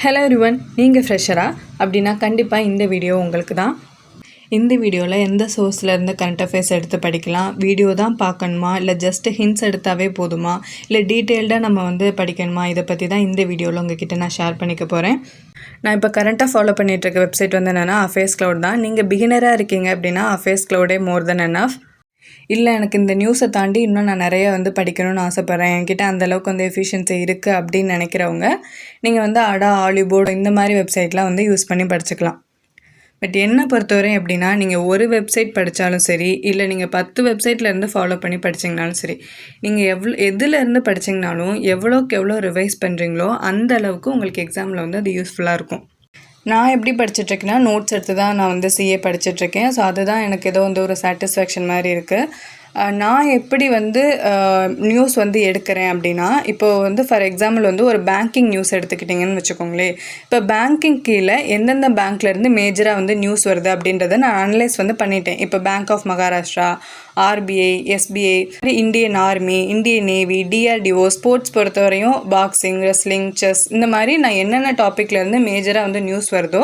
Hello everyone, நீங்கள் ஃப்ரெஷரா அப்படின்னா கண்டிப்பாக இந்த வீடியோ உங்களுக்கு தான். இந்த வீடியோவில் எந்த சோர்ஸ்லேருந்து கரண்ட் அஃபேர்ஸ் எடுத்து படிக்கலாம், வீடியோ தான் பார்க்கணுமா, இல்லை ஜஸ்ட்டு ஹிண்ட்ஸ் எடுத்தாவே போதுமா, இல்லை டீட்டெயில்டாக நம்ம படிக்கணுமா, இதை பற்றி தான் இந்த வீடியோவில் உங்ககிட்ட நான் ஷேர் பண்ணிக்க போகிறேன். நான் இப்போ கரண்ட்டாக ஃபாலோ பண்ணிகிட்ருக்க வெப்சைட் என்னென்னா அஃபேர்ஸ் க்ளவுட் தான். நீங்கள் பிகினராக இருக்கீங்க அப்படின்னா அஃபேர்ஸ் க்ளவுடே மோர் தென் எனஃப். இல்லை எனக்கு இந்த நியூஸை தாண்டி இன்னும் நான் நிறைய படிக்கணும்னு ஆசைப்பட்றேன், என்கிட்ட அந்தளவுக்கு எஃபிஷியன்சி இருக்குது அப்படின்னு நினைக்கிறவங்க நீங்கள் அடா, ஹாலிவுட் இந்த மாதிரி வெப்சைட்லாம் யூஸ் பண்ணி படிச்சுக்கலாம். பட் என்னை பொறுத்தவரை எப்படின்னா, நீங்கள் ஒரு வெப்சைட் படித்தாலும் சரி, இல்லை நீங்கள் 10 வெப்சைட்லேருந்து ஃபாலோ பண்ணி படிச்சிங்கனாலும் சரி, நீங்கள் எதுலேருந்து படிச்சிங்கனாலும் எவ்வளோக்கு எவ்வளோ ரிவைஸ் பண்ணுறீங்களோ அந்த அளவுக்கு உங்களுக்கு எக்ஸாமில் அது யூஸ்ஃபுல்லாக இருக்கும். நான் எப்படி படிச்சுட்ருக்கேன்னா, நோட்ஸ் எடுத்து தான் நான் சிஏ படிச்சுட்ருக்கேன். ஸோ அதுதான் எனக்கு ஏதோ ஒரு சாட்டிஸ்ஃபேக்ஷன் மாதிரி இருக்குது. நான் எப்படி நியூஸ் எடுக்கிறேன் அப்படின்னா, இப்போது ஃபார் எக்ஸாம்பிள் ஒரு பேங்கிங் நியூஸ் எடுத்துக்கிட்டிங்கன்னு வச்சுக்கோங்களேன். இப்போ பேங்கிங் கீழே எந்தெந்த பேங்க்லேருந்து மேஜராக நியூஸ் வருது அப்படின்றத நான் அனலைஸ் பண்ணிட்டேன். இப்போ bank of Maharashtra, RBI, SBI, Indian army, Indian navy, DRDO, sports பொறுத்தவரையும் பாக்ஸிங், ரெஸ்லிங், செஸ், இந்த மாதிரி நான் என்னென்ன டாப்பிக்லேருந்து மேஜராக நியூஸ் வருதோ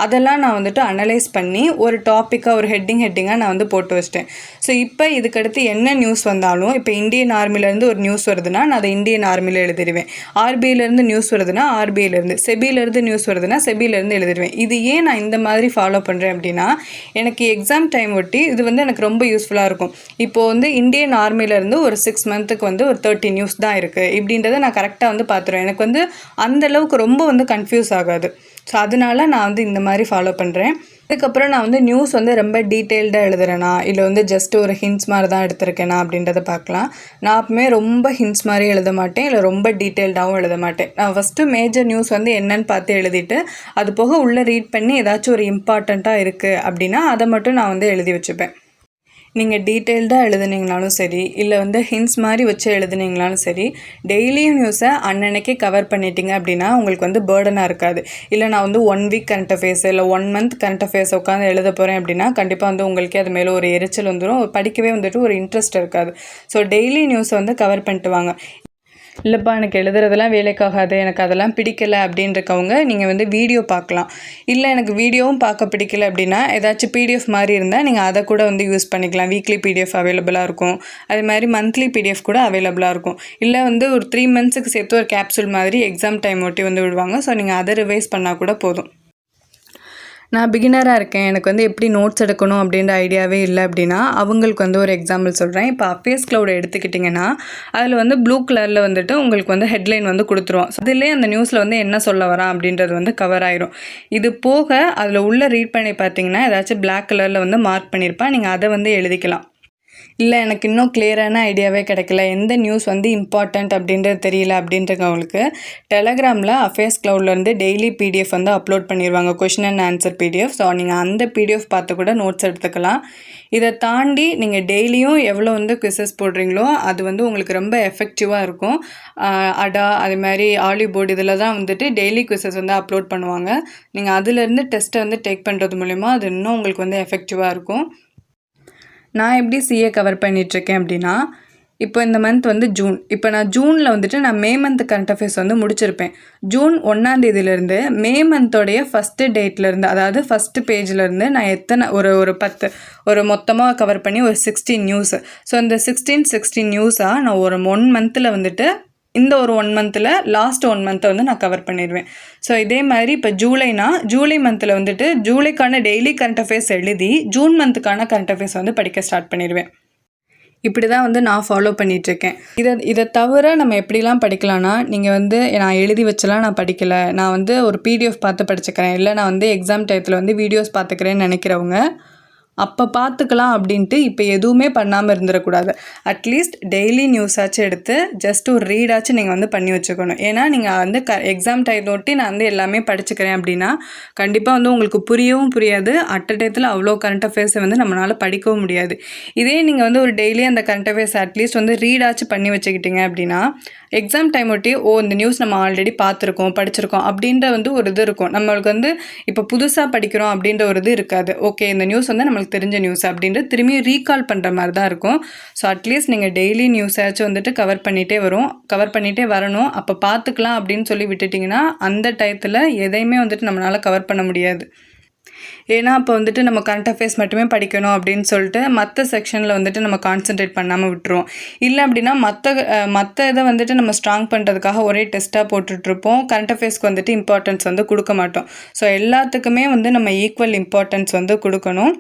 அதெல்லாம் நான் அனலைஸ் பண்ணி ஒரு டாப்பிக்காக ஒரு ஹெட்டிங்காக நான் போட்டு வச்சிட்டேன். ஸோ இப்போ இதுக்கடுத்து என்ன நியூஸ் வந்தாலும், இப்போ இந்தியன் ஆர்மிலேருந்து ஒரு நியூஸ் வருதுன்னா நான் அதை இந்தியன் ஆர்மியில் எழுதிடுவேன். ஆர்பிஐலேருந்து நியூஸ் வருதுன்னா ஆர்பிஐலேருந்து, செபியிலேருந்து நியூஸ் வருதுன்னா செபியிலேருந்து எழுதிடுவேன். இது ஏன் நான் இந்த மாதிரி ஃபாலோ பண்ணுறேன் அப்படின்னா, எனக்கு எக்ஸாம் டைம் ஒட்டி இது எனக்கு ரொம்ப யூஸ்ஃபுல்லாக இருக்கும். இப்போது இந்தியன் ஆர்மியிலேருந்து ஒரு 6 மந்த்துக்கு ஒரு 30 நியூஸ் தான் இருக்குது இப்படின்றத நான் கரெக்டாக பார்த்துருவேன். எனக்கு அந்தளவுக்கு ரொம்ப கன்ஃபியூஸ் ஆகாது. ஸோ அதனால நான் இந்த மாதிரி ஃபாலோ பண்ணுறேன். அதுக்கப்புறம் நான் நியூஸ் ரொம்ப டீட்டெயில்டாக எழுதுறேனா, இல்லை ஜஸ்ட் ஒரு ஹிண்ட்ஸ் மாதிரி தான் எடுத்திருக்கேனா அப்படின்றத பார்க்கலாம். நான் அப்பவுமே ரொம்ப ஹிண்ட்ஸ் மாதிரி எழுத மாட்டேன், இல்லை ரொம்ப டீட்டெயில்டாகவும் எழுத மாட்டேன். நான் ஃபஸ்ட்டு மேஜர் நியூஸ் என்னன்னு பார்த்து எழுதிட்டு, அது போக உள்ளே ரீட் பண்ணி ஏதாச்சும் ஒரு இம்பார்ட்டண்ட்டாக இருக்குது அப்படின்னா அதை மட்டும் நான் எழுதி வச்சுப்பேன். நீங்கள் டீட்டெயில்டாக எழுதுனீங்கனாலும் சரி, இல்லை ஹிண்ட்ஸ் மாதிரி வச்சு எழுதுனீங்கனாலும் சரி, டெய்லியும் நியூஸை அன்னன்னைக்கே கவர் பண்ணிட்டீங்க அப்படின்னா உங்களுக்கு பேர்டனாக இருக்காது. இல்லை நான் 1 வீக் கரண்ட் அஃபேர்ஸ் இல்லை 1 மந்த் கரண்ட் அஃபேர்ஸ் உட்காந்து எழுத போகிறேன் அப்படின்னா கண்டிப்பாக உங்களுக்கே அது மேலே ஒரு எரிச்சல் வந்துடும், படிக்கவே ஒரு இன்ட்ரெஸ்ட் இருக்காது. ஸோ டெய்லி நியூஸை கவர் பண்ணிட்டு வாங்க. இல்லைப்பா எனக்கு எழுதுறதெல்லாம் வேலைக்காகாது, எனக்கு அதெல்லாம் பிடிக்கலை அப்படின்றக்கவங்க நீங்கள் வீடியோ பார்க்கலாம். இல்லை எனக்கு வீடியோவும் பார்க்க பிடிக்கல அப்படின்னா ஏதாச்சும் பிடிஎஃப் மாதிரி இருந்தால் நீங்கள் அதை கூட யூஸ் பண்ணிக்கலாம். வீக்லி பிடிஎஃப் அவைலபிளாக இருக்கும், அது மாதிரி மந்த்லி பிடிஎஃப் கூட அவைலபிளாக இருக்கும். இல்லை ஒரு 3 மந்த்ஸுக்கு சேர்த்து ஒரு கேப்சூல் மாதிரி எக்ஸாம் டைம் ஒட்டி விடுவாங்க. ஸோ நீங்கள் அதை ரிவைஸ் பண்ணால் கூட போதும். நான் பிகினராக இருக்கேன், எனக்கு எப்படி நோட்ஸ் எடுக்கணும் அப்படின்ற ஐடியாவே இல்லை அப்படின்னா அவங்களுக்கு ஒரு எக்ஸாம்பிள் சொல்கிறேன். இப்போ அஃபேர்ஸ் க்ளவுட் எடுத்துக்கிட்டிங்கன்னா அதில் ப்ளூ கலரில் உங்களுக்கு ஹெட்லைன் கொடுத்துருவோம். அதிலே அந்த நியூஸில் என்ன சொல்ல வரான் அப்படின்றது கவர் ஆயிரும். இது போக அதில் உள்ள ரீட் பண்ணி பார்த்தீங்கன்னா ஏதாச்சும் பிளாக் கலரில் மார்க் பண்ணியிருப்பான், நீங்கள் அதை எழுதிக்கலாம். இல்லை எனக்கு இன்னும் கிளியரான ஐடியாவே கிடைக்கல, எந்த நியூஸ் இம்பார்ட்டண்ட் அப்படின்றது தெரியல அப்படின்றவங்களுக்கு டெலகிராமில் அஃபேர்ஸ் க்ளவுட்லேருந்து டெய்லி பிடிஎஃப் அப்லோட் பண்ணிடுவாங்க, question and answer PDF. So நீங்கள் அந்த பிடிஎஃப் பார்த்து கூட நோட்ஸ் எடுத்துக்கலாம். இதை தாண்டி நீங்கள் டெய்லியும் எவ்வளோ குவிசஸ் போடுறீங்களோ அது உங்களுக்கு ரொம்ப எஃபெக்டிவாக இருக்கும். அடா, அது மாதிரி ஹாலிவுட் இதில் தான் டெய்லி குவிசஸ் அப்லோட் பண்ணுவாங்க. நீங்கள் அதிலேருந்து டெஸ்ட்டை டேக் பண்ணுறது மூலிமா அது இன்னும் உங்களுக்கு எஃபெக்டிவாக இருக்கும். நான் எப்படி சிஏ கவர் பண்ணிகிட்ருக்கேன் அப்படின்னா, இப்போ இந்த மந்த் ஜூன். இப்போ நான் ஜூனில் நான் மே மந்த் கரண்ட் அஃபேர்ஸ் முடிச்சிருப்பேன். ஜூன் 1ஆம் தேதியிலேருந்து மே மந்தோடைய ஃபஸ்ட்டு டேட்லேருந்து, அதாவது ஃபஸ்ட்டு பேஜ்லேருந்து நான் எத்தனை ஒரு 10 ஒரு மொத்தமாக கவர் பண்ணி ஒரு 16 நியூஸ். ஸோ இந்த 16 நியூஸாக நான் ஒரு 1 மந்தில் இந்த ஒரு 1 மந்தில் லாஸ்ட் 1 மந்த்தை நான் கவர் பண்ணிடுவேன். ஸோ இதே மாதிரி இப்போ ஜூலைனா ஜூலை மந்தில் ஜூலைக்கான டெய்லி கரண்ட் அஃபேர்ஸ் எழுதி ஜூன் மந்த்துக்கான கரண்ட் அஃபேர்ஸ் படிக்க ஸ்டார்ட் பண்ணிடுவேன். இப்படி தான் நான் ஃபாலோ பண்ணிகிட்ருக்கேன். இதை தவிர நம்ம எப்படிலாம் படிக்கலாம்னா, நீங்கள் நான் எழுதி வச்சலாம் நான் படிக்கலை, நான் ஒரு பிடிஎஃப் பார்த்து படிச்சுக்கிறேன், இல்லை நான் எக்ஸாம் டயத்தில் வீடியோஸ் பார்த்துக்கிறேன்னு நினைக்கிறவங்க அப்போ பார்த்துக்கலாம் அப்படின்ட்டு இப்போ எதுவுமே பண்ணாமல் இருந்துடக்கூடாது. அட்லீஸ்ட் டெய்லி நியூஸாச்சும் எடுத்து ஜஸ்ட் ஒரு ரீடாச்சும் நீங்கள் பண்ணி வச்சுக்கணும். ஏன்னா நீங்கள் எக்ஸாம் டைம் ஒட்டி நான் எல்லாமே படிச்சுக்கிறேன் அப்படின்னா கண்டிப்பாக உங்களுக்கு புரியவும் புரியாது. அட் அ டயத்தில் அவ்வளோ கரண்ட் அஃபேர்ஸை நம்மளால் படிக்கவும் முடியாது. இதே நீங்கள் ஒரு டெய்லி அந்த கரண்ட் அஃபேர்ஸ் அட்லீஸ்ட் ரீடாச்சும் பண்ணி வச்சுக்கிட்டீங்க அப்படின்னா எக்ஸாம் டைம் ஒட்டி இந்த நியூஸ் நம்ம ஆல்ரெடி பார்த்துருக்கோம் படிச்சிருக்கோம் அப்படின்ற வந்து ஒரு இது இருக்கும். நம்மளுக்கு வந்து இப்போ புதுசாக படிக்கிறோம் அப்படின்ற ஒரு இது இருக்காது. ஓகே இந்த நியூஸ் வந்து நம்மளுக்கு தெரிஞ்ச நியூஸ் அப்படின்ட்டு திரும்பி ரீகால் பண்ணுற மாதிரி தான் இருக்கும். ஸோ அட்லீஸ்ட் நீங்கள் டெய்லி நியூஸாச்சும் வந்துட்டு கவர் பண்ணிகிட்டே வரணும். அப்போ பார்த்துக்கலாம் அப்படின்னு சொல்லி விட்டுட்டிங்கன்னா அந்த டயத்தில் எதையுமே வந்துட்டு நம்மளால் கவர் பண்ண முடியாது. ஏன்னா அப்போ வந்துட்டு நம்ம கரண்ட் அஃபேர்ஸ் மட்டுமே படிக்கணும் அப்படின்னு சொல்லிட்டு மற்ற செக்ஷனில் வந்துட்டு நம்ம கான்சென்ட்ரேட் பண்ணாமல் விட்டுருவோம். இல்லை அப்படின்னா மற்ற இதை வந்துட்டு நம்ம ஸ்ட்ராங் பண்ணுறதுக்காக ஒரே டெஸ்ட்டாக போட்டுட்ருப்போம். கரண்ட் அஃபேர்ஸ்க்கு வந்துட்டு இம்பார்ட்டன்ஸ் வந்து கொடுக்க மாட்டோம். ஸோ எல்லாத்துக்குமே வந்து நம்ம ஈக்குவல் இம்பார்ட்டன்ஸ் வந்து கொடுக்கணும்.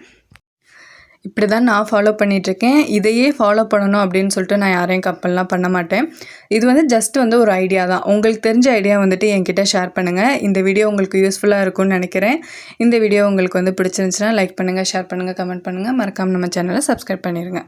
இப்படி தான் நான் ஃபாலோ பண்ணிகிட்ருக்கேன். இதையே ஃபாலோ பண்ணணும் அப்படின்னு சொல்லிட்டு நான் யாரையும் கம்பல்லாம் பண்ண மாட்டேன். இது வந்து ஜஸ்ட் வந்து ஒரு ஐடியா தான். உங்களுக்கு தெரிஞ்ச ஐடியா வந்துட்டு என்கிட்ட ஷேர் பண்ணுங்கள். இந்த வீடியோ உங்களுக்கு யூஸ்ஃபுல்லாக இருக்கும்னு நினைக்கிறேன். இந்த வீடியோ உங்களுக்கு வந்து பிடிச்சிருந்துச்சுன்னா லைக் பண்ணுங்கள், ஷேர் பண்ணுங்கள், கமெண்ட் பண்ணுங்கள். மறக்காமல் நம்ம சேனலை சப்ஸ்கிரைப் பண்ணிடுங்க.